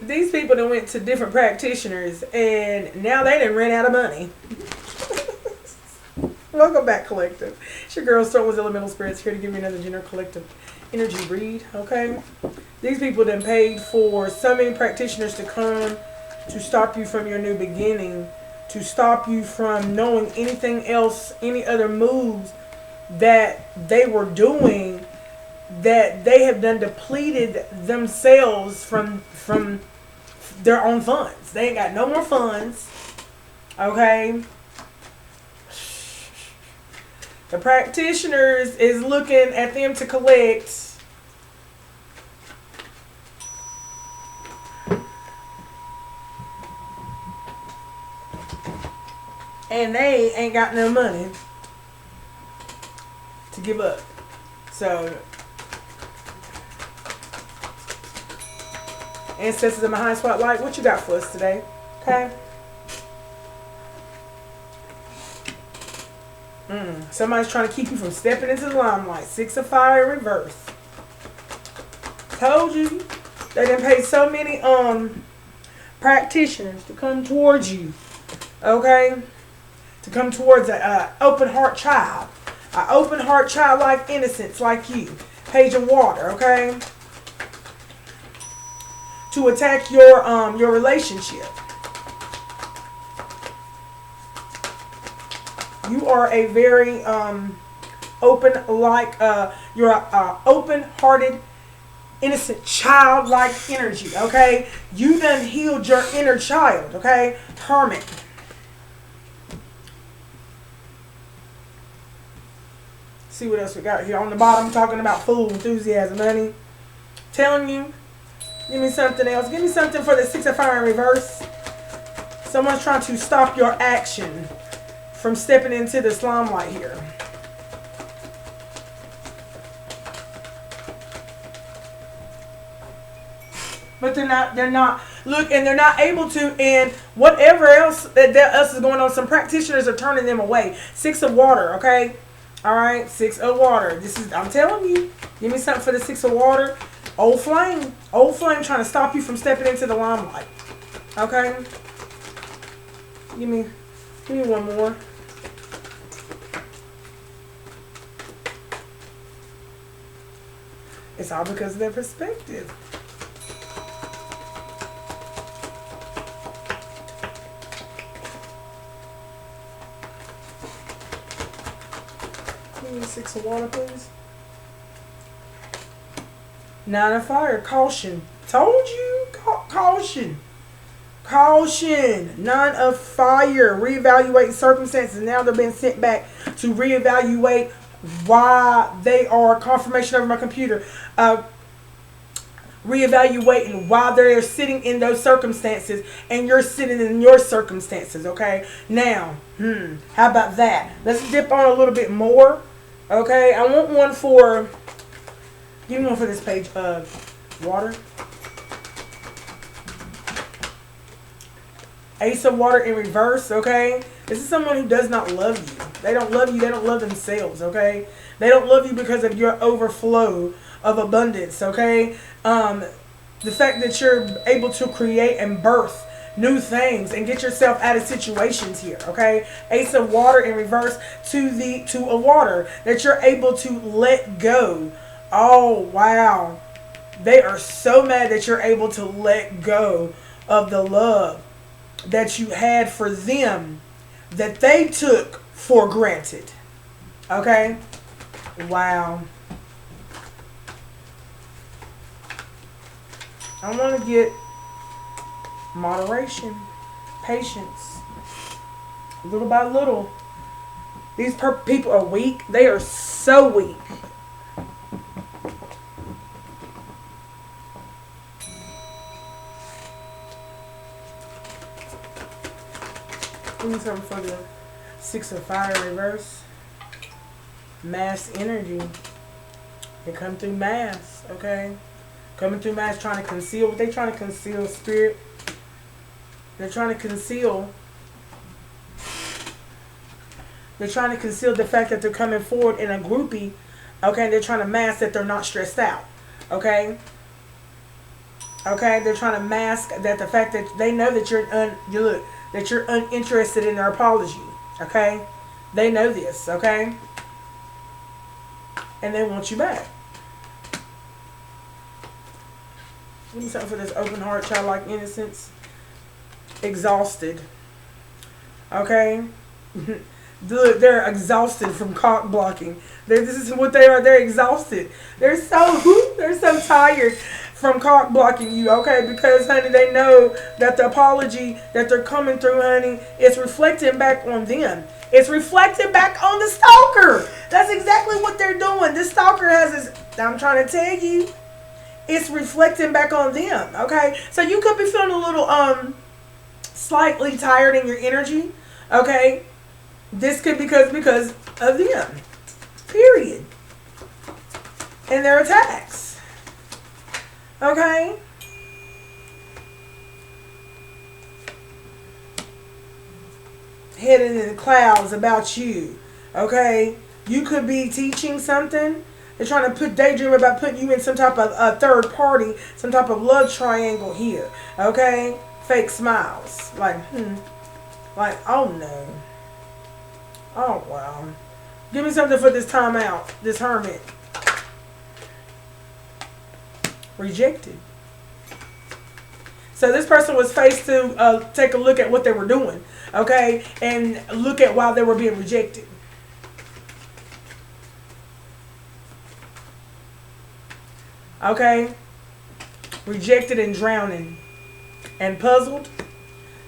These people that went to different practitioners and now they done ran out of money. Welcome back, collective. It's your girl, Start with Elemental Spirits, here to give you another general collective energy read, okay? These people done paid for so many practitioners to come to stop you from your new beginning, to stop you from knowing anything else, any other moves that they were doing, that they have done depleted themselves from their own funds. They ain't got no more funds, okay? The practitioners is looking at them to collect. And they ain't got no money to give up. So, ancestors in my high spotlight, what you got for us today? Okay. Somebody's trying to keep you from stepping into the limelight. 6 of fire in reverse. Told you. They done paid so many practitioners to come towards you. Okay? To come towards an open heart child. An open heart child like innocence like you. Page of water, okay? To attack your relationship. You are a very open, like you're a open-hearted, innocent, childlike energy. Okay, you done healed your inner child. Okay, hermit. See what else we got here on the bottom. Talking about full enthusiasm, honey. Telling you, give me something else. Give me something for the 6 of fire in reverse. Someone's trying to stop your action from stepping into the limelight here. But they're not, look, and they're not able to, and whatever else that else is going on, some practitioners are turning them away. 6 of water, okay? All right, 6 of water. This is, I'm telling you, give me something for the 6 of water. Old flame trying to stop you from stepping into the limelight. Okay? Give me one more. It's all because of their perspective. Give me 6 of water, please. 9 of fire. Caution. Told you. Caution. Caution. 9 of fire. Reevaluating circumstances. Now they're being sent back to reevaluate why they are, confirmation over my computer, reevaluating why they're sitting in those circumstances and you're sitting in your circumstances. Okay, now how about that? Let's dip on a little bit more. Okay, I want one for, give me one for this page of water. Ace of water in reverse. Okay, this is someone who does not love you. They don't love you. They don't love themselves, okay? They don't love you because of your overflow of abundance, okay? The fact that you're able to create and birth new things and get yourself out of situations here, okay? Ace of water in reverse to a water that you're able to let go. Oh, wow. They are so mad that you're able to let go of the love that you had for them that they took for granted. Okay? Wow. I want to get moderation, patience, little by little. These people are weak. They are so weak. Give me something for the 6 of fire reverse. Mass energy. They come through mass, okay? Coming through mass, trying to conceal. What they trying to conceal, spirit? They're trying to conceal. They're trying to conceal the fact that they're coming forward in a groupie, okay? They're trying to mask that they're not stressed out, okay? Okay, they're trying to mask that the fact that they know that you're uninterested in their apology. Okay, they know this. Okay, and they want you back. Give me something for this open heart, childlike innocence. Exhausted. Okay, they're exhausted from cock blocking. This is what they are. They're exhausted. They're so tired from cock blocking you, okay? Because, honey, they know that the apology that they're coming through, honey, is reflecting back on them. It's reflecting back on the stalker. That's exactly what they're doing. The stalker has this, I'm trying to tell you, it's reflecting back on them, okay? So you could be feeling a little, slightly tired in your energy, okay? This could be because of them, period. And their attacks. Okay? Heading in the clouds about you. Okay? You could be teaching something. They're trying to daydream about putting you in some type of third party, some type of love triangle here. Okay? Fake smiles. Like, Like, oh no. Oh wow. Give me something for this time out. This hermit. Rejected. So this person was faced to take a look at what they were doing, okay, and look at why they were being rejected. Okay, rejected and drowning and puzzled.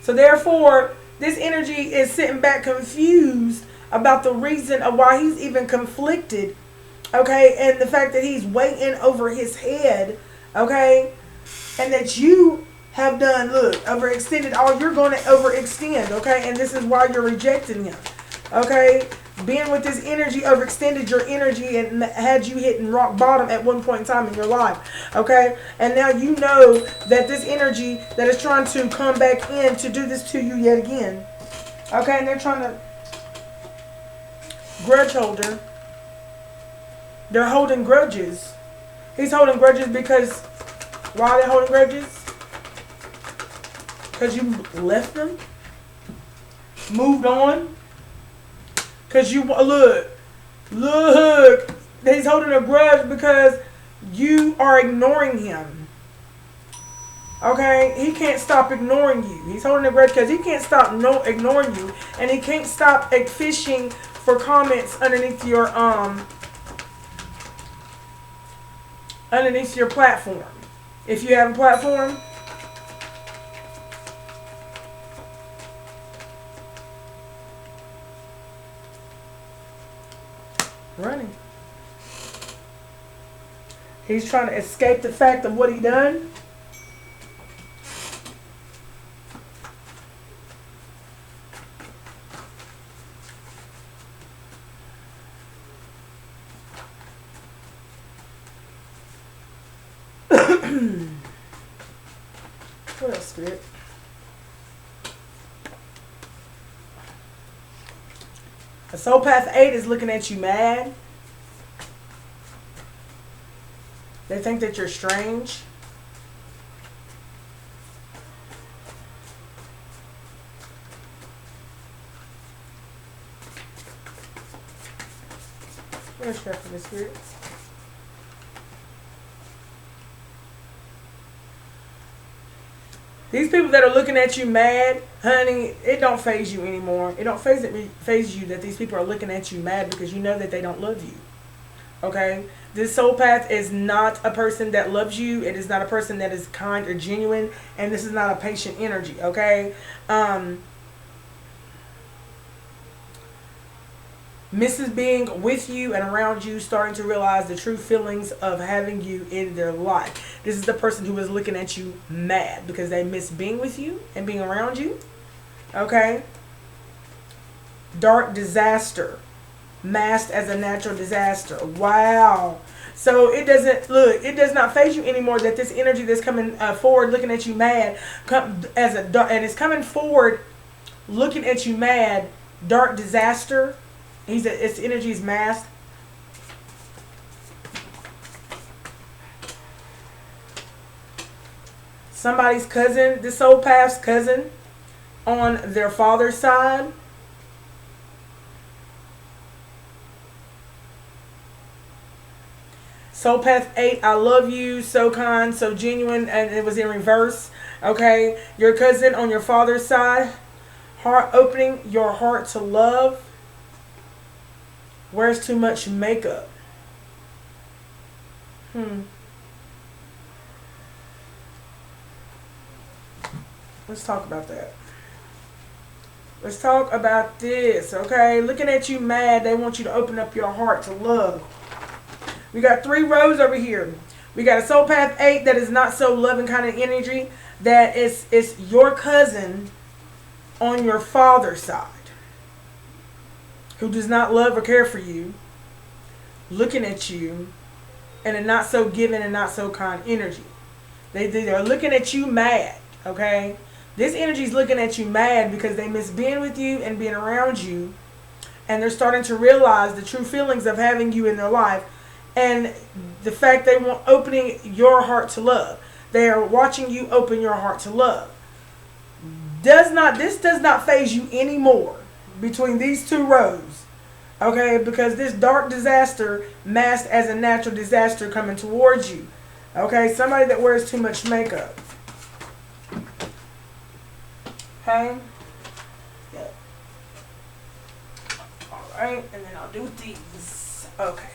So therefore, this energy is sitting back confused about the reason of why he's even conflicted, okay, and the fact that he's waiting over his head, okay, and that you have done, look, overextended all you're going to overextend, okay, and this is why you're rejecting him, okay. Being with this energy overextended your energy and had you hitting rock bottom at one point in time in your life, okay, and now you know that this energy that is trying to come back in to do this to you yet again, okay, and they're trying to grudge holder. They're holding grudges. He's holding grudges because, why are they holding grudges? Because you left them, moved on. Because you, look, he's holding a grudge because you are ignoring him. Okay? He can't stop ignoring you. He's holding a grudge because he can't stop ignoring you. And he can't stop fishing for comments underneath your platform. If you have a platform, running. He's trying to escape the fact of what he done. What else, Spirit? A Soul Path 8 is looking at you mad. They think that you're strange. Where's that for the Spirit? These people that are looking at you mad, honey, it don't faze you anymore. It don't faze you that these people are looking at you mad because you know that they don't love you. Okay? This soul path is not a person that loves you. It is not a person that is kind or genuine. And this is not a patient energy. Okay? Misses being with you and around you, starting to realize the true feelings of having you in their life. This is the person who is looking at you mad because they miss being with you and being around you. Okay? Dark disaster. Masked as a natural disaster. Wow. So it doesn't, look, it does not faze you anymore that this energy that's coming forward looking at you mad, and it's coming forward looking at you mad, dark disaster. Its energy is masked. somebody's cousin, this soul path's cousin on their father's side. Soul Path 8, I love you, so kind, so genuine, and it was in reverse. Okay, your cousin on your father's side, heart opening your heart to love. Wears too much makeup. Let's talk about that. Let's talk about this, okay? Looking at you mad, they want you to open up your heart to love. We got 3 rows over here. We got a Soul Path 8 that is not so loving kind of energy. That is your cousin on your father's side who does not love or care for you, looking at you in a not so giving and not so kind energy. They're looking at you mad, okay? This energy is looking at you mad because they miss being with you and being around you. And they're starting to realize the true feelings of having you in their life. And the fact they want opening your heart to love. They are watching you open your heart to love. This does not phase you anymore between these 2 rows. Okay, because this dark disaster masked as a natural disaster coming towards you. Okay, somebody that wears too much makeup. Okay. Yeah. Alright, and then I'll do these. Okay.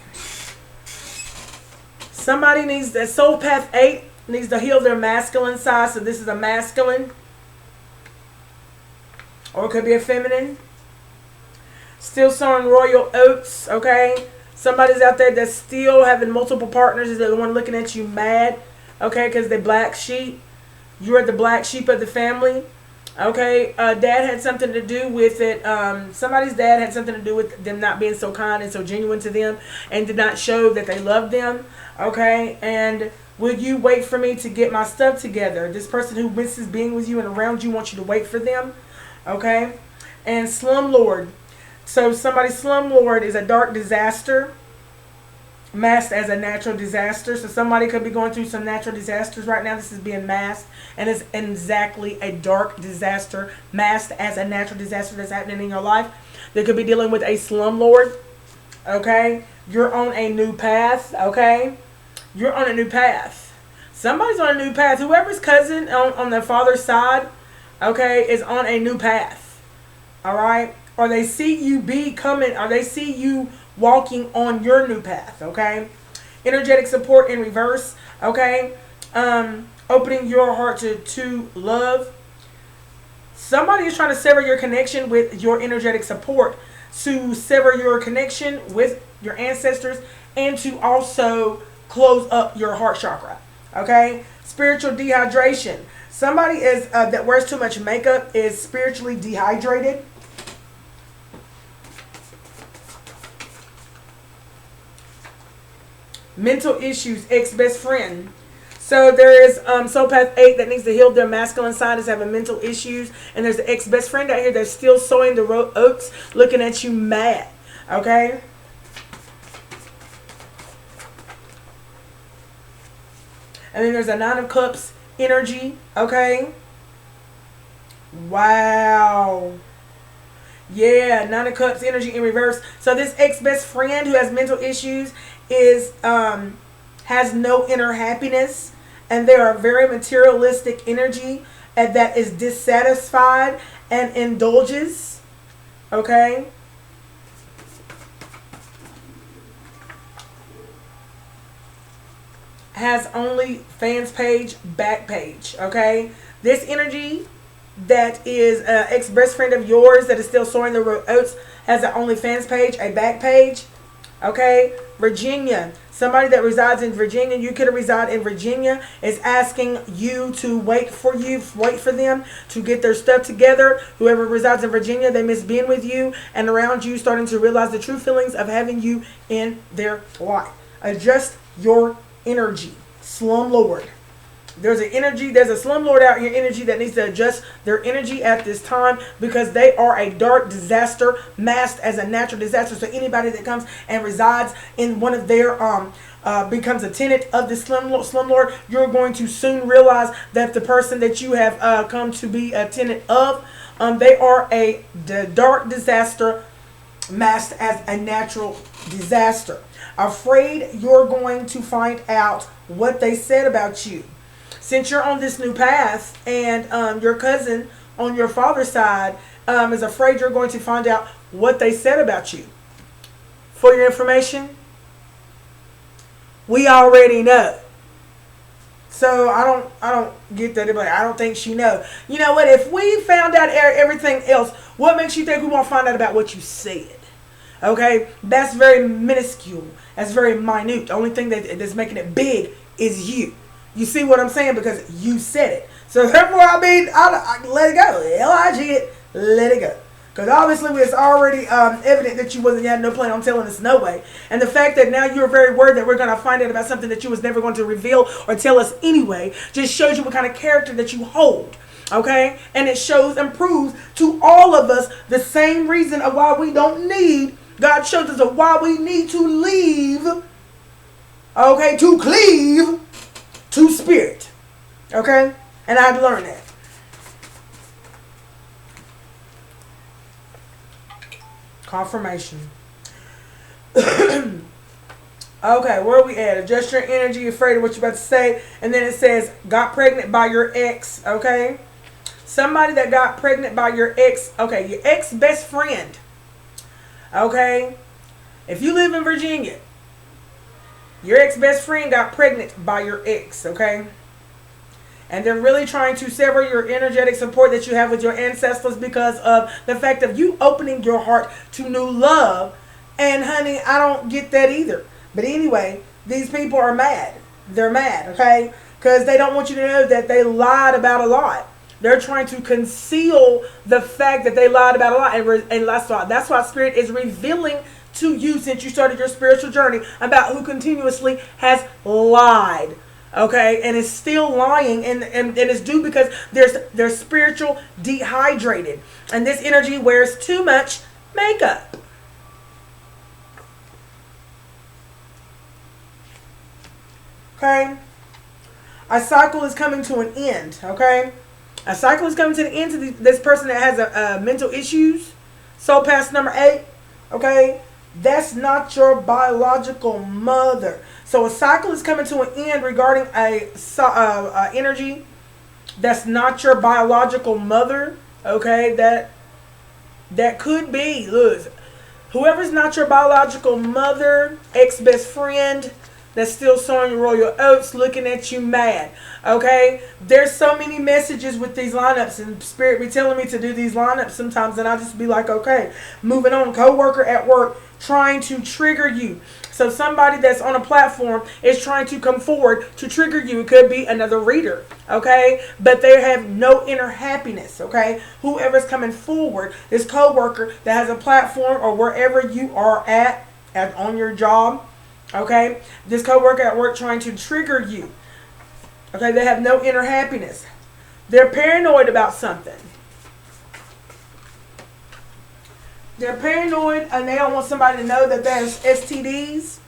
Somebody needs, that Soul Path 8 needs to heal their masculine side. So this is a masculine. Or it could be a feminine. Still sowing royal oats, okay? Somebody's out there that's still having multiple partners. Is the one looking at you mad, okay? Because they're black sheep. You're the black sheep of the family. Okay, dad had something to do with it. Somebody's dad had something to do with them not being so kind and so genuine to them and did not show that they loved them. Okay, and will you wait for me to get my stuff together? This person who misses being with you and around you wants you to wait for them. Okay, and slumlord. So somebody's slumlord is a dark disaster masked as a natural disaster. So somebody could be going through some natural disasters right now. This is being masked, and it's exactly a dark disaster masked as a natural disaster that's happening in your life. They could be dealing with a slumlord. Okay, you're on a new path. Okay, you're on a new path. Somebody's on a new path. Whoever's cousin on their father's side, okay, is on a new path. All right, or they see you becoming, or they see you walking on your new path. Okay, energetic support in reverse. Okay, opening your heart to love. Somebody is trying to sever your connection with your energetic support, to sever your connection with your ancestors, and to also close up your heart chakra. Okay, spiritual dehydration. Somebody is that wears too much makeup is spiritually dehydrated. Mental issues, ex-best friend. So there is Soul Path 8 that needs to heal their masculine side, is having mental issues. And there's the ex-best friend out here that's still sowing the oats, looking at you mad. Okay? And then there's a 9 of Cups energy. Okay? Wow. Yeah, 9 of Cups energy in reverse. So this ex-best friend who has mental issues is has no inner happiness, and they are very materialistic energy and that is dissatisfied and indulges. Okay? Has only fans page, back page. Okay? This energy that is an ex-best friend of yours that is still sowing the oats has an OnlyFans page, a back page. Okay, Virginia. Somebody that resides in Virginia, you could reside in Virginia, is asking you to wait for them to get their stuff together. Whoever resides in Virginia, they miss being with you and around you, starting to realize the true feelings of having you in their life. Adjust your energy. Slumlord. There's an energy, there's a slumlord out here energy that needs to adjust their energy at this time, because they are a dark disaster masked as a natural disaster. So anybody that comes and resides in one of their becomes a tenant of the slumlord, you're going to soon realize that the person that you have come to be a tenant of, they are a dark disaster masked as a natural disaster. Afraid you're going to find out what they said about you. Since you're on this new path, and your cousin on your father's side is afraid you're going to find out what they said about you. For your information, we already know. So I don't get that. Like, I don't think she know. You know what? If we found out everything else, what makes you think we won't find out about what you said? Okay, that's very minuscule. That's very minute. The only thing that's making it big is you. You see what I'm saying? Because you said it. So therefore, I mean, I let it go. L-I-G it, let it go. Because obviously it's already evident that you had no plan on telling us no way. And the fact that now you're very worried that we're going to find out about something that you was never going to reveal or tell us anyway, just shows you what kind of character that you hold. Okay? And it shows and proves to all of us the same reason of why we don't need, God shows us of why we need to leave, okay, to cleave to spirit. Okay? And I've learned that. Confirmation. Okay, where are we at? Adjust your energy, afraid of what you're about to say. And then it says, got pregnant by your ex. Okay? Somebody that got pregnant by your ex. Okay, your ex best friend. Okay? If you live in Virginia, your ex best friend got pregnant by your ex. Okay? And they're really trying to sever your energetic support that you have with your ancestors because of the fact of you opening your heart to new love. And honey, I don't get that either. But anyway, these people are mad. They're mad, okay? Because they don't want you to know that they lied about a lot. They're trying to conceal the fact that they lied about a lot. And that's why Spirit is revealing to you, since you started your spiritual journey, about who continuously has lied. Okay, and it's still lying, and it's due because they're spiritual dehydrated, and this energy wears too much makeup. Okay, a cycle is coming to an end. Okay, a cycle is coming to the end to this person that has a mental issues. Soul pass number 8. Okay, that's not your biological mother. So a cycle is coming to an end regarding a energy that's not your biological mother. Okay, that could be, look, whoever's not your biological mother, ex-best friend, that's still sowing your royal oats, looking at you mad. Okay, there's so many messages with these lineups, and Spirit be telling me to do these lineups sometimes, and I just be like, okay, moving on. Co-worker at work trying to trigger you. So somebody that's on a platform is trying to come forward to trigger you. It could be another reader, okay? But they have no inner happiness, okay? Whoever's coming forward, this co-worker that has a platform or wherever you are at on your job, okay? This co-worker at work trying to trigger you, okay? They have no inner happiness. They're paranoid about something. They're paranoid, and they don't want somebody to know that there's STDs.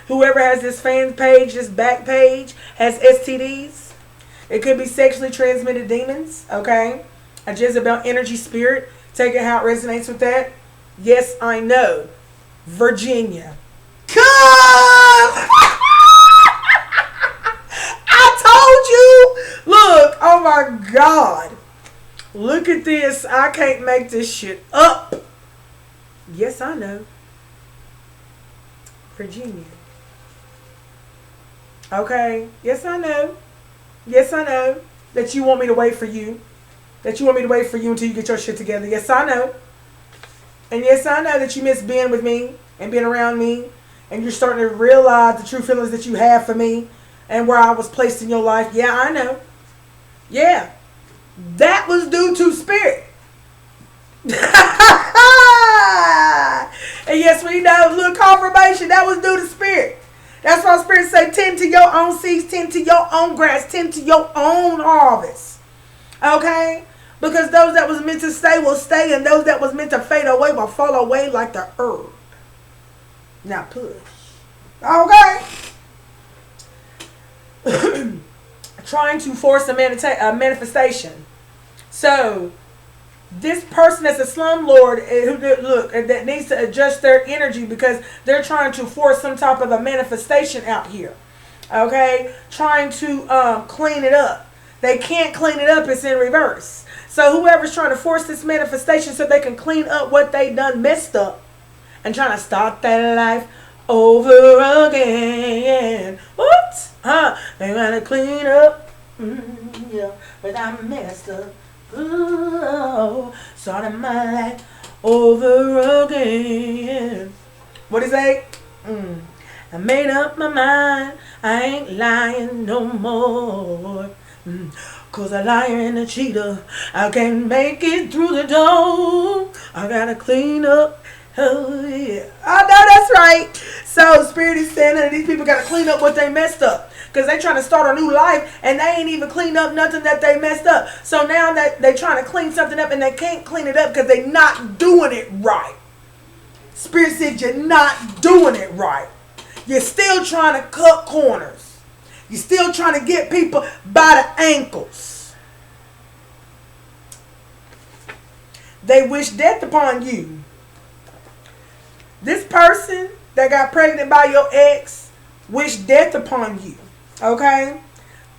Whoever has this fan page, this back page, has STDs. It could be sexually transmitted demons, okay? A Jezebel energy spirit. Take it how it resonates with that. Yes, I know. Virginia. Come! I told you! Look, oh my God. Look at this. I can't make this shit up. Yes, I know. Virginia. Okay. Yes, I know. Yes, I know that you want me to wait for you. That you want me to wait for you until you get your shit together. Yes, I know. And yes, I know that you miss being with me and being around me. And you're starting to realize the true feelings that you have for me and where I was placed in your life. Yeah, I know. Yeah. That was due to Spirit. And yes, we know, little confirmation, that was due to Spirit. That's why Spirit say, tend to your own seeds, tend to your own grass, tend to your own harvest. Okay? Because those that was meant to stay will stay, and those that was meant to fade away will fall away like the herb. Now push. Okay? Trying to force a manifestation. So, this person that's a slumlord that needs to adjust their energy because they're trying to force some type of a manifestation out here. Okay? Trying to clean it up. They can't clean it up. It's in reverse. So whoever's trying to force this manifestation so they can clean up what they done messed up and trying to start their life over again. What? Huh? They want to clean up. Yeah, but I messed up. Oh, starting my life over again. What is that? I made up my mind. I ain't lying no more. Cause a liar and a cheater, I can't make it through the door. I gotta clean up. Oh yeah, I know that's right. So Spirit is saying that these people gotta clean up what they messed up. Because they trying to start a new life and they ain't even cleaned up nothing that they messed up. So now that they trying to clean something up and they can't clean it up because they not doing it right. Spirit said you're not doing it right. You're still trying to cut corners. You're still trying to get people by the ankles. They wish death upon you. This person that got pregnant by your ex wish death upon you. Okay?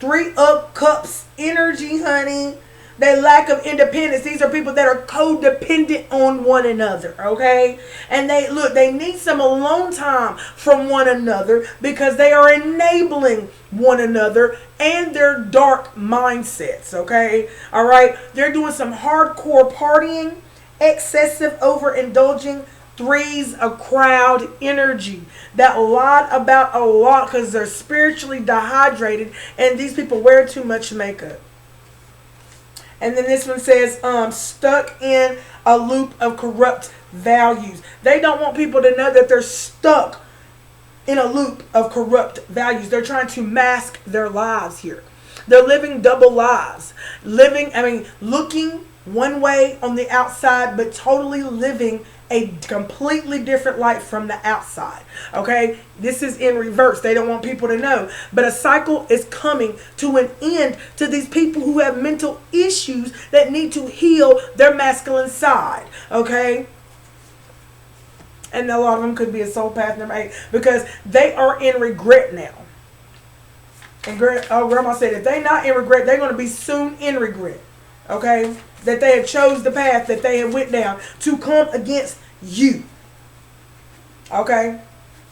3 of Cups energy, honey. They lack of independence. These are people that are codependent on one another. Okay? And they need some alone time from one another because they are enabling one another and their dark mindsets. Okay? Alright? They're doing some hardcore partying, excessive overindulging. 3s a crowd energy that lie about a lot because they're spiritually dehydrated and these people wear too much makeup. And then this one says stuck in a loop of corrupt values. They don't want people to know that they're stuck in a loop of corrupt values. They're trying to mask their lives here. They're living double lives. Looking one way on the outside but totally living a completely different life from the outside. Okay? This is in reverse. They don't want people to know. But a cycle is coming to an end to these people who have mental issues that need to heal their masculine side. Okay? And a lot of them could be a soul path number 8 because they are in regret now. And Grandma said if they're not in regret, they're going to be soon in regret. Okay? That they have chose the path that they have went down to come against you. Okay?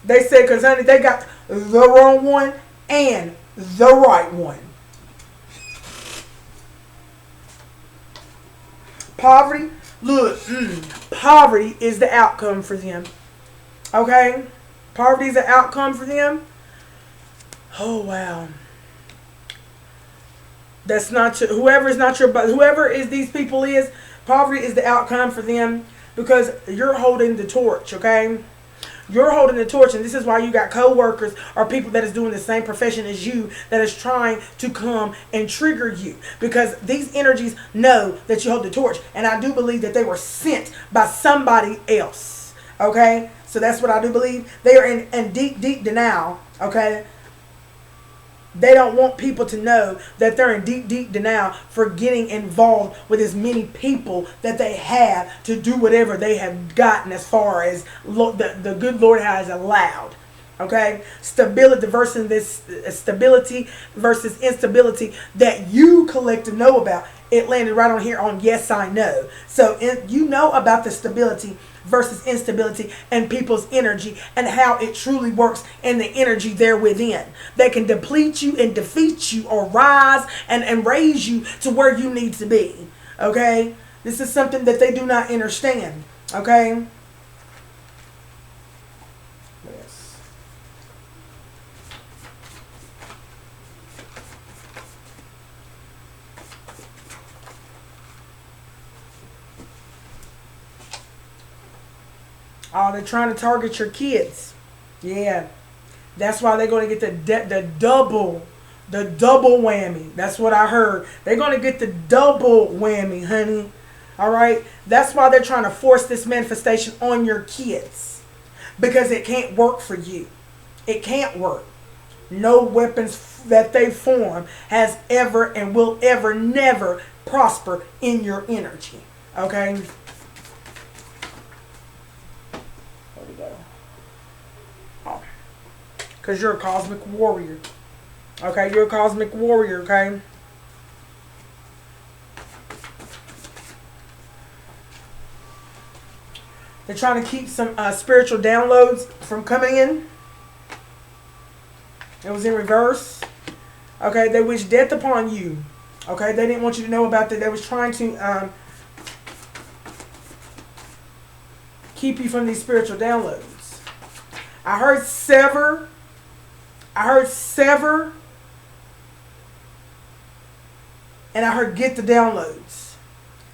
They said because honey, they got the wrong one and the right one. Poverty. Look, poverty is the outcome for them. Okay? Poverty is the outcome for them. Oh wow. That's not your, whoever is these people is, poverty is the outcome for them because you're holding the torch, okay? You're holding the torch, and this is why you got co-workers or people that is doing the same profession as you that is trying to come and trigger you because these energies know that you hold the torch, and I do believe that they were sent by somebody else, okay? So that's what I do believe. They are in deep, deep denial, okay? They don't want people to know that they're in deep, deep denial for getting involved with as many people that they have to do whatever they have gotten as far as the good Lord has allowed. Okay? Stability versus instability that you collect to know about. It landed right on here on Yes, I Know. So you know about the stability versus instability and people's energy and how it truly works and the energy there within. They can deplete you and defeat you or rise and raise you to where you need to be. Okay? This is something that they do not understand. Okay? Yes. Oh, they're trying to target your kids. Yeah. That's why they're going to get the double whammy. That's what I heard. They're going to get the double whammy, honey. All right. That's why they're trying to force this manifestation on your kids, because it can't work for you. It can't work. No weapons that they form has ever and will ever never prosper in your energy. Okay. There we go. Oh. Because you're a cosmic warrior. Okay, you're a cosmic warrior, okay? They're trying to keep some spiritual downloads from coming in. It was in reverse. Okay, they wish death upon you. Okay, they didn't want you to know about that. They was trying to keep you from these spiritual downloads. I heard sever. And I heard get the downloads.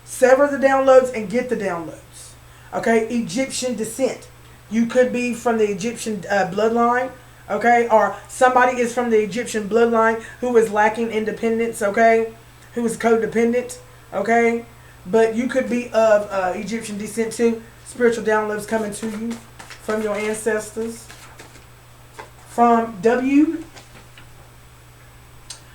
Sever the downloads and get the downloads. Okay, Egyptian descent. You could be from the Egyptian bloodline. Okay, or somebody is from the Egyptian bloodline who is lacking independence. Okay, who is codependent. Okay, but you could be of Egyptian descent too. Spiritual downloads coming to you from your ancestors. From W.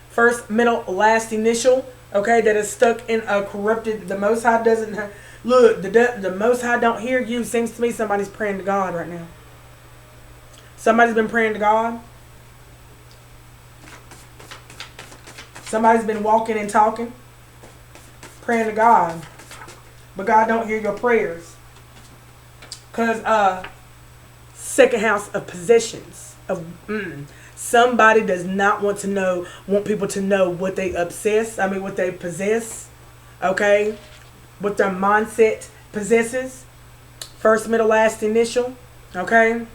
First, middle, last, initial. Okay, that is stuck in a corrupted. The Most High doesn't look. The Most High don't hear you. Seems to me somebody's praying to God right now. Somebody's been praying to God. Somebody's been walking and talking, praying to God, but God don't hear your prayers. Cause second house of possessions of. Somebody does not want people to know what they what they possess. Okay? What their mindset possesses. First, middle, last, initial. Okay?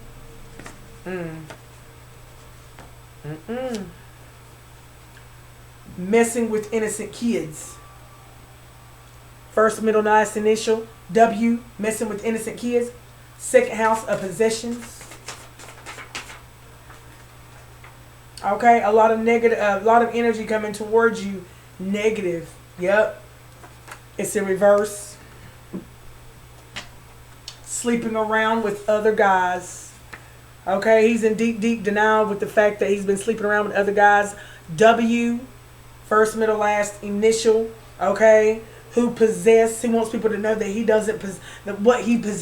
Messing with innocent kids. First, middle, last, initial. W, messing with innocent kids. Second house of possessions. Okay, a lot of energy coming towards you. Negative. Yep. It's in reverse. Sleeping around with other guys. Okay, he's in deep denial with the fact that he's been sleeping around with other guys. W, first, middle, last, initial. Okay, who possess. He wants people to know that he doesn't possess.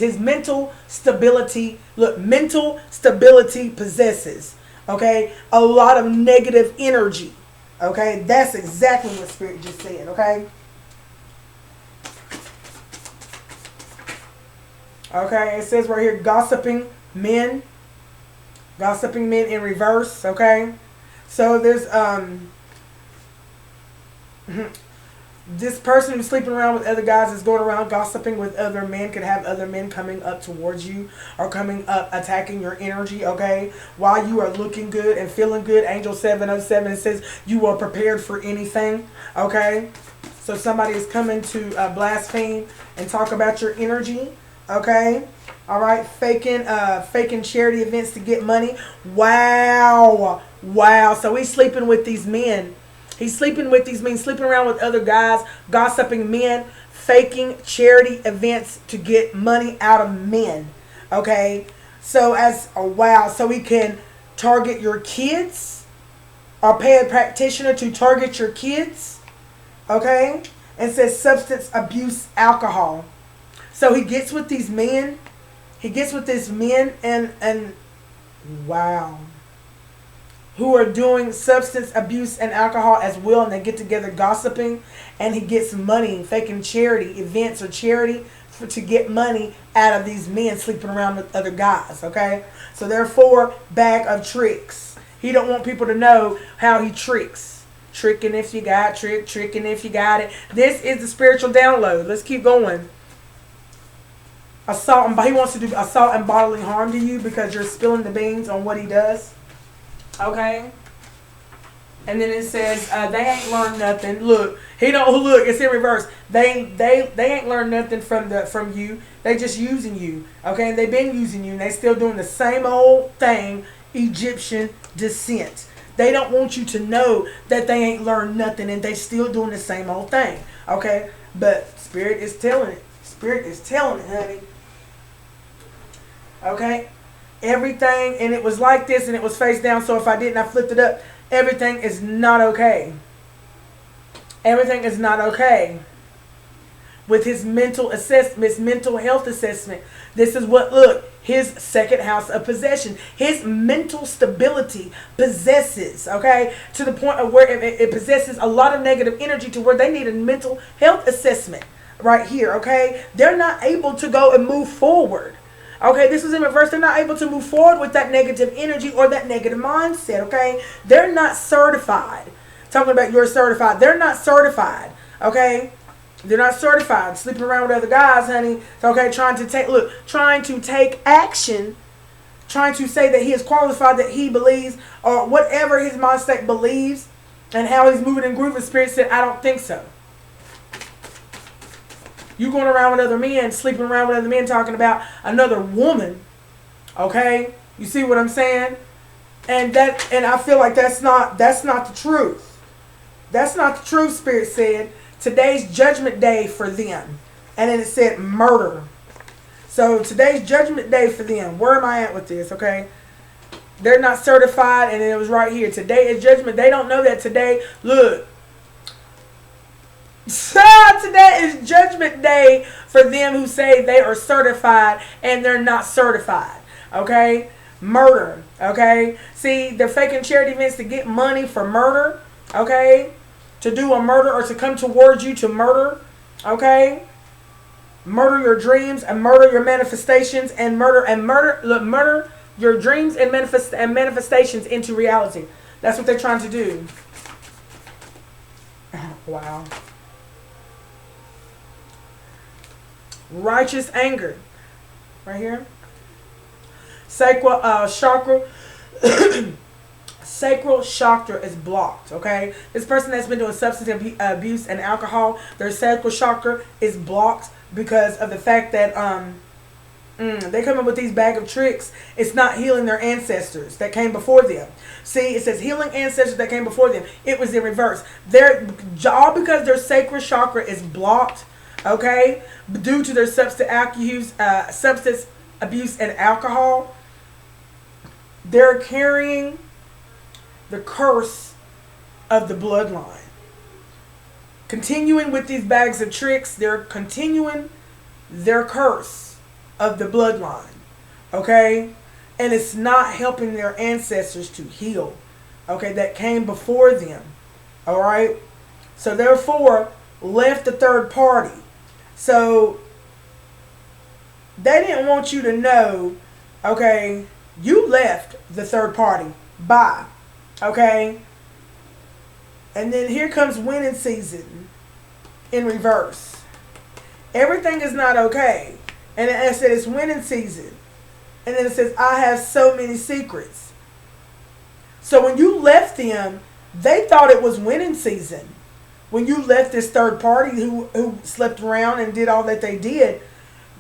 His mental stability. Look, mental stability possesses. Okay, a lot of negative energy. Okay, that's exactly what Spirit just said. Okay. Okay, it says right here, gossiping men in reverse. Okay, so there's this person who's sleeping around with other guys is going around gossiping with other men. Could have other men coming up towards you or coming up attacking your energy, okay? While you are looking good and feeling good, Angel 707 says you are prepared for anything, okay? So somebody is coming to blaspheme and talk about your energy, okay? All right, faking charity events to get money. Wow. So he's sleeping with these men. He's sleeping with these men, sleeping around with other guys, gossiping men, faking charity events to get money out of men. Okay? So so he can target your kids or pay a practitioner to target your kids. Okay? And says substance abuse, alcohol. So he gets with these men. And wow. Who are doing substance abuse and alcohol as well, and they get together gossiping, and he gets money, faking charity events or charity to get money out of these men sleeping around with other guys, okay? So therefore, bag of tricks. He don't want people to know how he tricks. Tricking if you got tricking if you got it. This is the spiritual download. Let's keep going. He wants to do assault and bodily harm to you because you're spilling the beans on what he does. Okay, and then it says they ain't learned nothing. Look, it's in reverse. They ain't learned nothing from you. They just using you. Okay, and they've been using you, and they still doing the same old thing Egyptian descent. They don't want you to know that they ain't learned nothing and they still doing the same old thing. Okay? But Spirit is telling it. Spirit is telling it, honey. Okay? Everything, and it was like this and it was face down, so if I didn't, I flipped it up. Everything is not okay. Everything is not okay. With his mental assessment, his mental health assessment. This is what, look, his second house of possession. His mental stability possesses, okay, to the point of where it possesses a lot of negative energy to where they need a mental health assessment right here, okay? They're not able to go and move forward. Okay, this is in reverse. They're not able to move forward with that negative energy or that negative mindset, okay? They're not certified. Talking about you're certified. They're not certified, okay? They're not certified. Sleeping around with other guys, honey. Okay, trying to take action, trying to say that he is qualified, that he believes, or whatever his mind state believes, and how he's moving and grooving. Spirit said, I don't think so. You going around with other men, sleeping around with other men, talking about another woman. Okay? You see what I'm saying? And I feel like that's not the truth. That's not the truth, Spirit said. Today's judgment day for them. And then it said murder. So today's judgment day for them. Where am I at with this? Okay? They're not certified, and it was right here. Today is judgment. They don't know that today. Look. Today is judgment day for them who say they are certified and they're not certified. Okay? Murder. Okay? See, they're faking charity events to get money for murder. Okay? To do a murder or to come towards you to murder. Okay? Murder your dreams and murder your manifestations and murder your dreams and manifestations into reality. That's what they're trying to do. Wow. Righteous anger. Right here. Sacral chakra. Sacral chakra is blocked. Okay. This person that's been doing substance abuse and alcohol, their sacral chakra is blocked because of the fact that they come up with these bag of tricks. It's not healing their ancestors that came before them. See, it says healing ancestors that came before them. It was in reverse. All because their sacral chakra is blocked. Okay, due to their substance abuse and alcohol, they're carrying the curse of the bloodline. Continuing with these bags of tricks, they're continuing their curse of the bloodline. Okay, and it's not helping their ancestors to heal. Okay, that came before them. All right, so therefore left the third party. So, they didn't want you to know, okay, you left the third party. Bye. Okay? And then here comes winning season in reverse. Everything is not okay. And it said it's winning season. And then it says, I have so many secrets. So when you left them, they thought it was winning season. When you left this third party who slept around and did all that they did,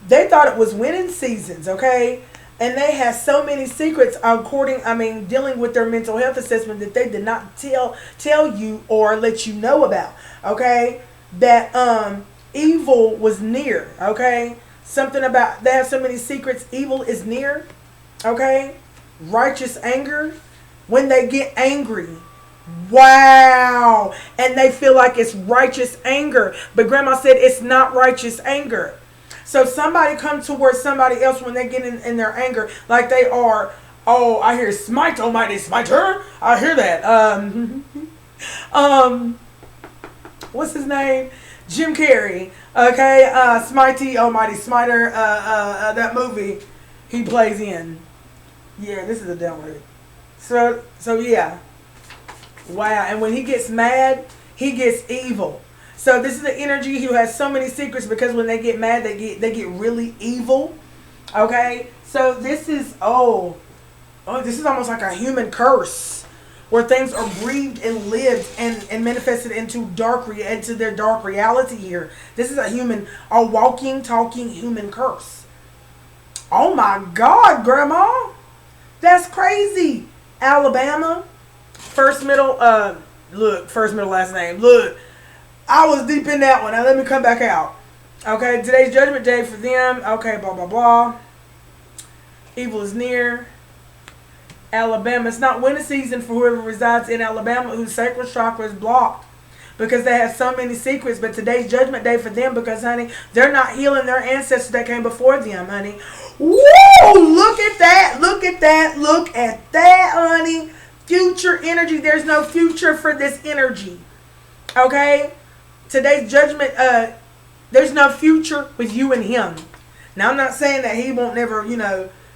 they thought it was winning seasons, okay? And they had so many secrets dealing with their mental health assessment that they did not tell you or let you know about, okay? That evil was near, okay? Something about, they have so many secrets, evil is near, okay? Righteous anger, when they get angry. Wow. And they feel like it's righteous anger. But Grandma said it's not righteous anger. So somebody comes towards somebody else when they get in their anger, like they are, oh, I hear smite, almighty smiter. I hear that. What's his name? Jim Carrey. Okay, Smitey, almighty smiter. That movie he plays in. Yeah, this is a download. So yeah. Wow, and when he gets mad, he gets evil. So this is the energy who has so many secrets because when they get mad, they get really evil. Okay, so this is this is almost like a human curse, where things are breathed and lived and manifested into their dark reality here. This is a walking, talking human curse. Oh my God, Grandma, that's crazy. Alabama, first middle, first middle last name. Look, I was deep in that one. Now let me come back out. Okay, today's judgment day for them. Okay, blah, blah, blah. Evil is near. Alabama. It's not winter season for whoever resides in Alabama whose sacral chakra is blocked because they have so many secrets. But today's judgment day for them because, honey, they're not healing their ancestors that came before them, honey. Woo! Look at that. Look at that. Look at that, honey. Future energy. There's no future for this energy. Okay? Today's judgment, there's no future with you and him. Now, I'm not saying that he won't never,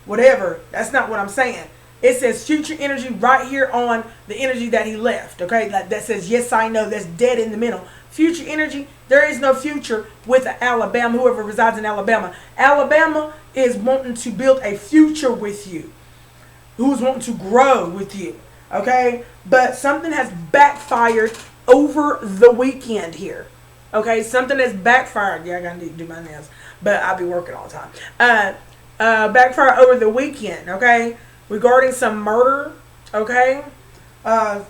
whatever. That's not what I'm saying. It says future energy right here on the energy that he left. Okay? That says, yes, I know. That's dead in the middle. Future energy, there is no future with Alabama, whoever resides in Alabama. Alabama is wanting to build a future with you. Who's wanting to grow with you. Okay? But something has backfired over the weekend here. Okay? Something has backfired. Yeah, I got to do my nails. But I'll be working all the time. Backfired over the weekend. Okay? Regarding some murder. Okay? Death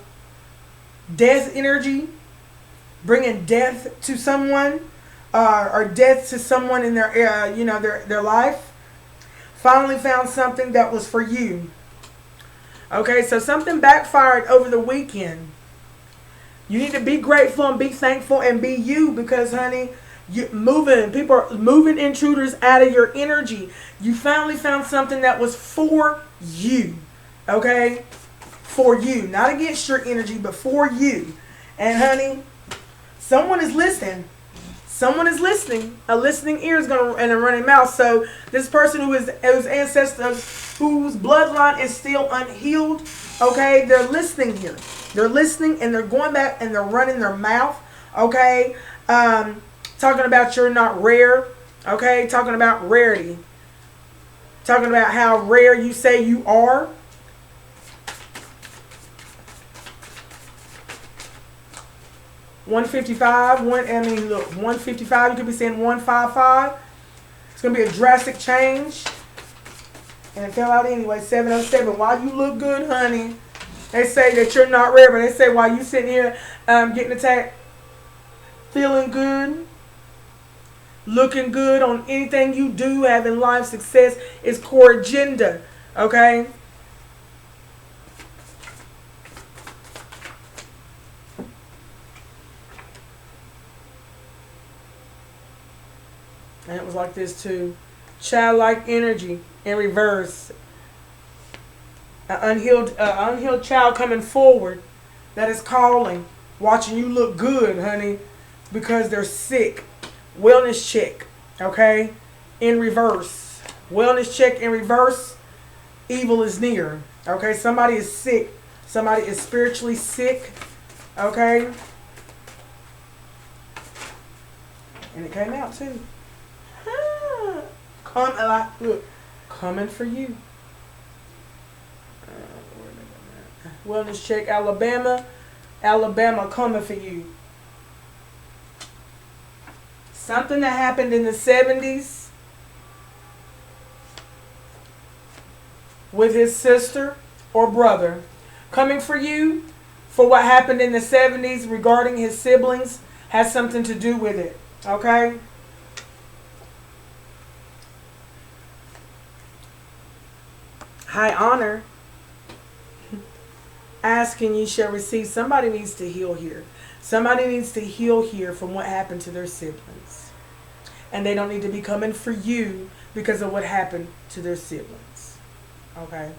energy. Bringing death to someone. Or death to someone in their, their life. Finally found something that was for you. Okay, so something backfired over the weekend. You need to be grateful and be thankful and be you because, honey, people are moving intruders out of your energy. You finally found something that was for you. Okay? For you. Not against your energy, but for you. And, honey, someone is listening. Someone is listening. A listening ear is going to, and a running mouth. So this person whose ancestors, whose bloodline is still unhealed, okay, they're listening here. They're listening and they're going back and they're running their mouth, okay, talking about you're not rare, okay, talking about rarity, talking about how rare you say you are. $155, 155, you could be saying 155. It's going to be a drastic change. And it fell out anyway, 707. While you look good, honey, they say that you're not rare, but they say while you sitting here getting attacked, feeling good, looking good on anything you do, having life success is core agenda, okay? And it was like this too. Childlike energy in reverse. An unhealed child coming forward that is calling, watching you look good, honey, because they're sick. Wellness check, okay? In reverse. Wellness check in reverse. Evil is near, okay? Somebody is sick. Somebody is spiritually sick, okay? And it came out too. Coming for you. Wellness check, Alabama. Alabama coming for you. Something that happened in the 70s with his sister or brother. Coming for you for what happened in the 70s regarding his siblings has something to do with it. Okay? High honor. Ask and ye shall receive. Somebody needs to heal here. Somebody needs to heal here from what happened to their siblings. And they don't need to be coming for you because of what happened to their siblings. Okay?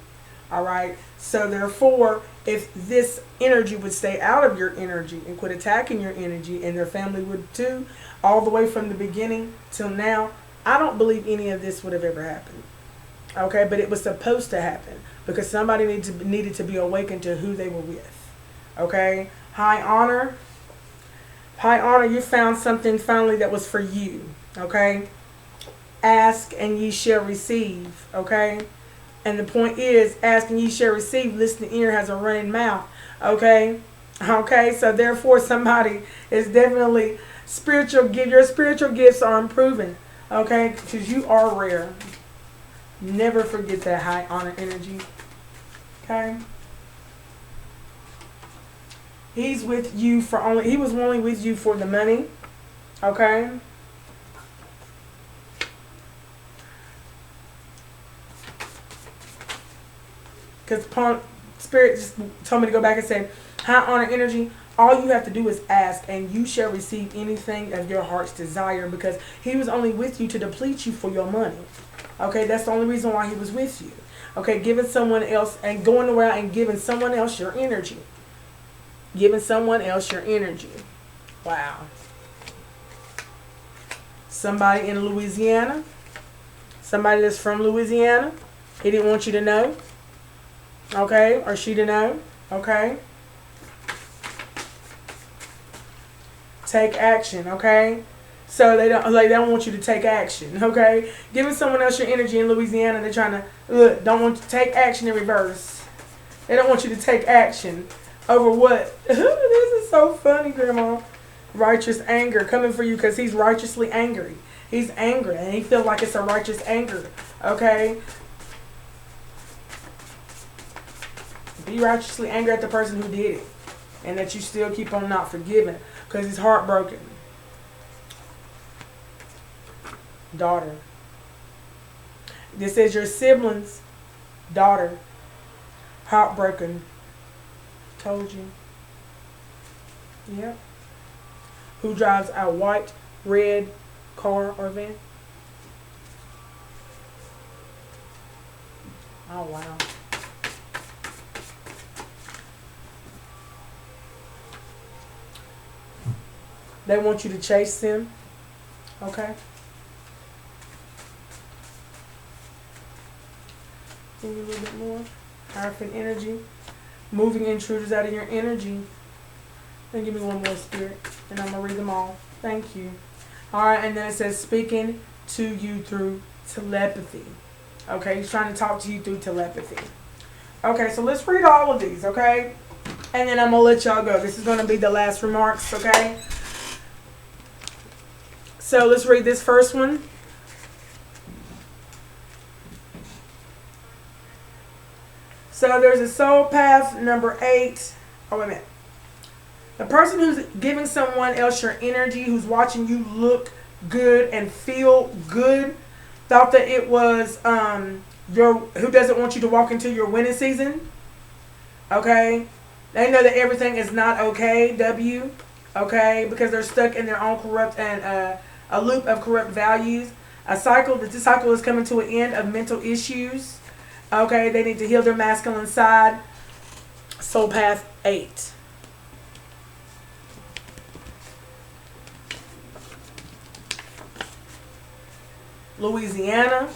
Alright? So therefore, if this energy would stay out of your energy and quit attacking your energy, and their family would too, all the way from the beginning till now, I don't believe any of this would have ever happened. Okay? But it was supposed to happen because somebody needed to be awakened to who they were with. Okay? High honor. High honor, you found something finally that was for you. Okay? Ask and ye shall receive. Okay? And the point is, ask and ye shall receive. Listening ear has a running mouth. Okay? Okay? So therefore, somebody is definitely spiritual. Your spiritual gifts are improving. Okay? Because you are rare. Never forget that high honor energy. Okay? He's with you for only, he was only with you for the money. Okay? Because Spirit just told me to go back and say, high honor energy, all you have to do is ask, and you shall receive anything of your heart's desire, because he was only with you to deplete you for your money. Okay, that's the only reason why he was with you. Okay, giving someone else and going around and giving someone else your energy. Giving someone else your energy. Wow. Somebody in Louisiana. Somebody that's from Louisiana. He didn't want you to know. Okay, or she to know. Okay. Take action, okay? So they don't want you to take action, okay? Giving someone else your energy in Louisiana, they're trying to don't want you to take action in reverse. They don't want you to take action over what? This is so funny, Grandma. Righteous anger coming for you because he's righteously angry. He's angry and he feels like it's a righteous anger, okay? Be righteously angry at the person who did it, and that you still keep on not forgiving because he's heartbroken. Daughter. This is your siblings. Daughter. Heartbroken. Told you. Yep. Who drives a white, red car or van? Oh, wow. They want you to chase them. Okay. Give me a little bit more. Hierophant energy. Moving intruders out of your energy. Then give me one more, Spirit. And I'm going to read them all. Thank you. Alright, and then it says speaking to you through telepathy. Okay, he's trying to talk to you through telepathy. Okay, so let's read all of these, okay? And then I'm going to let y'all go. This is going to be the last remarks, okay? So let's read this first one. So there's a soul path number 8. Oh, wait a minute. The person who's giving someone else your energy, who's watching you look good and feel good, thought that it was who doesn't want you to walk into your winning season. Okay? They know that everything is not okay, okay? Because they're stuck in their own corrupt and a loop of corrupt values. This cycle is coming to an end of mental issues. Okay, they need to heal their masculine side. Soul path 8. Louisiana,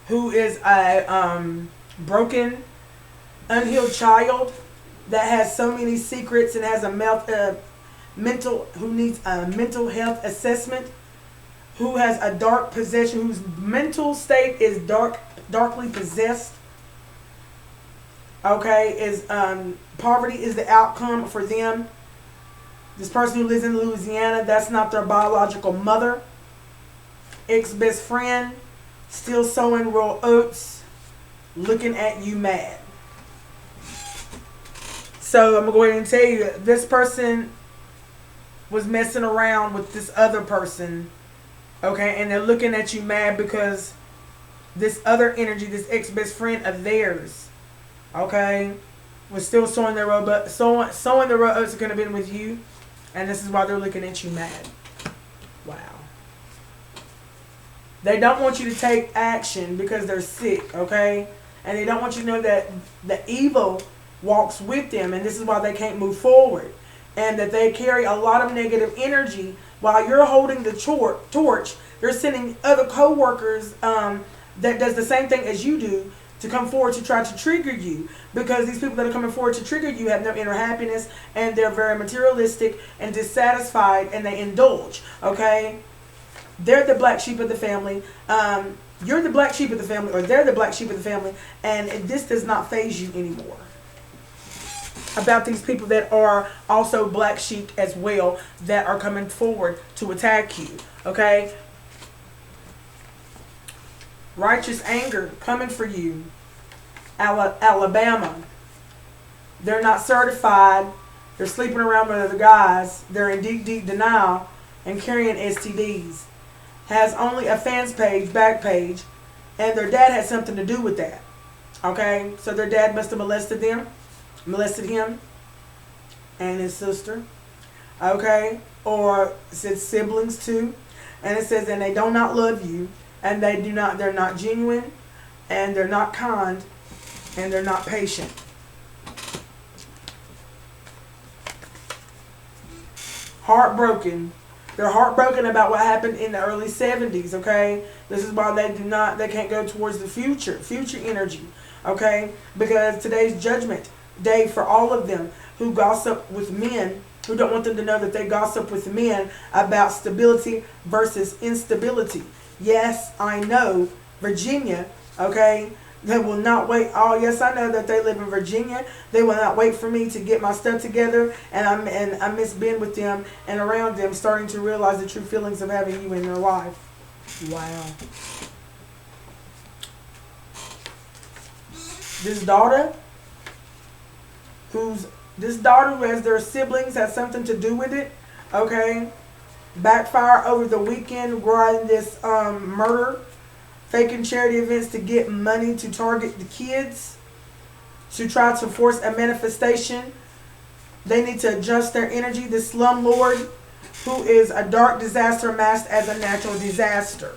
who is a broken, unhealed child that has so many secrets and has a who needs a mental health assessment, who has a dark possession, whose mental state is darkly possessed. Okay, is poverty is the outcome for them. This person who lives in Louisiana, that's not their biological mother. Ex-best friend, still sowing raw oats, looking at you mad. So I'm going to go ahead and tell you, this person was messing around with this other person, okay, and they're looking at you mad because this other energy, this ex-best friend of theirs, okay, was still sowing their raw oats, are going to be with you, and this is why they're looking at you mad. Wow. They don't want you to take action because they're sick, okay? And they don't want you to know that the evil walks with them, and this is why they can't move forward. And that they carry a lot of negative energy while you're holding the torch. You're sending other co-workers that does the same thing as you do to come forward to try to trigger you. Because these people that are coming forward to trigger you have no inner happiness, and they're very materialistic and dissatisfied, and they indulge, okay? They're the black sheep of the family. You're the black sheep of the family, or they're the black sheep of the family, and this does not faze you anymore. About these people that are also black sheep as well, that are coming forward to attack you, okay? Righteous anger coming for you. Alabama. They're not certified They're sleeping around with other guys. They're in deep, deep denial and carrying STDs. Has only a fans page, back page, and their dad had something to do with that. Okay, so their dad must have molested him and his sister. Okay, or it says siblings too, and it says, and they do not love you, and they're not genuine, and they're not kind, and they're not patient. Heartbroken. They're heartbroken about what happened in the early 70s, okay? This is why they can't go towards the future energy, okay? Because today's judgment day for all of them who gossip with men, who don't want them to know that they gossip with men about stability versus instability. Yes, I know, Virginia, okay? They will not wait. Oh, yes, I know that they live in Virginia. They will not wait for me to get my stuff together. And I miss being with them and around them, starting to realize the true feelings of having you in their life. Wow. This daughter who has their siblings, has something to do with it. Okay. Backfire over the weekend regarding this murder. Faking charity events to get money to target the kids, to try to force a manifestation. They need to adjust their energy. The slumlord, who is a dark disaster masked as a natural disaster.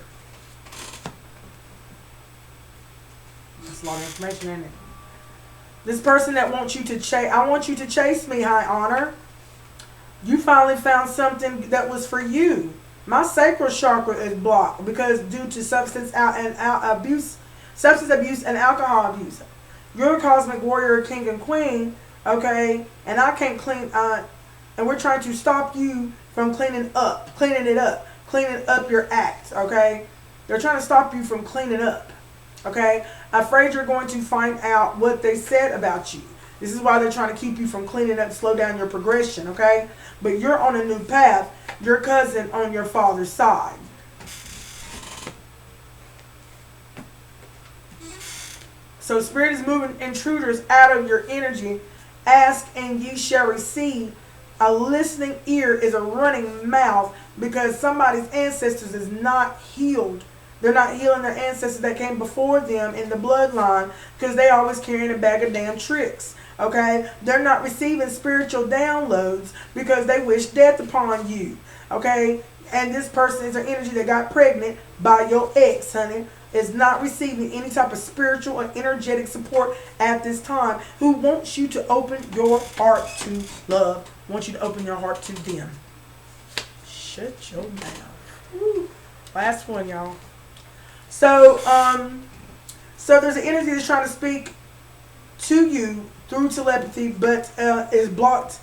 That's a lot of information, isn't it? This person that wants you to chase, I want you to chase me, high honor. You finally found something that was for you. My sacral chakra is blocked because due to substance abuse and alcohol abuse. You're a cosmic warrior, king and queen, okay? And I can't clean. And we're trying to stop you from cleaning up your act, okay? They're trying to stop you from cleaning up, okay? Afraid you're going to find out what they said about you. This is why they're trying to keep you from cleaning up, slow down your progression, okay? But you're on a new path. Your cousin on your father's side. So Spirit is moving intruders out of your energy. Ask and ye shall receive. A listening ear is a running mouth because somebody's ancestors is not healed. They're not healing their ancestors that came before them in the bloodline because they always carrying a bag of damn tricks. Okay? They're not receiving spiritual downloads because they wish death upon you. Okay? And this person is an energy that got pregnant by your ex, honey, is not receiving any type of spiritual or energetic support at this time, who wants you to open your heart to love, wants you to open your heart to them. Shut your mouth. Woo. Last one, y'all. So there's an energy that's trying to speak to you through telepathy, but is blocked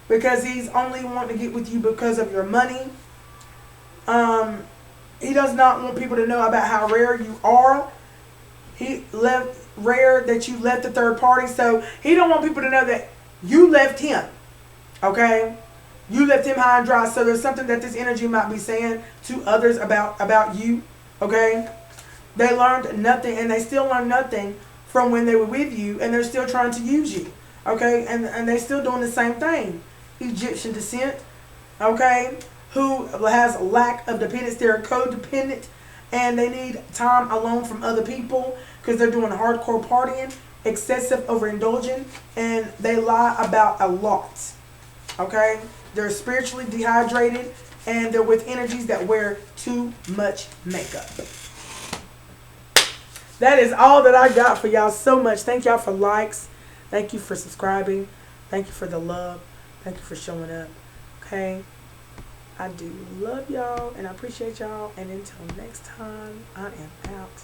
because he's only wanting to get with you because of your money. He does not want people to know about how rare you are. He left rare that you left the third party, so he don't want people to know that you left him. Okay, you left him high and dry. So there's something that this energy might be saying to others about you. Okay, they learned nothing, and they still learn nothing from when they were with you, and they're still trying to use you. Okay, and they're still doing the same thing. Egyptian descent. Okay, who has lack of dependence. They're codependent, and they need time alone from other people because they're doing hardcore partying, excessive overindulging, and they lie about a lot. Okay, they're spiritually dehydrated, and they're with energies that wear too much makeup. That is all that I got for y'all. So much. Thank y'all for likes. Thank you for subscribing. Thank you for the love. Thank you for showing up. Okay. I do love y'all and I appreciate y'all. And until next time, I am out.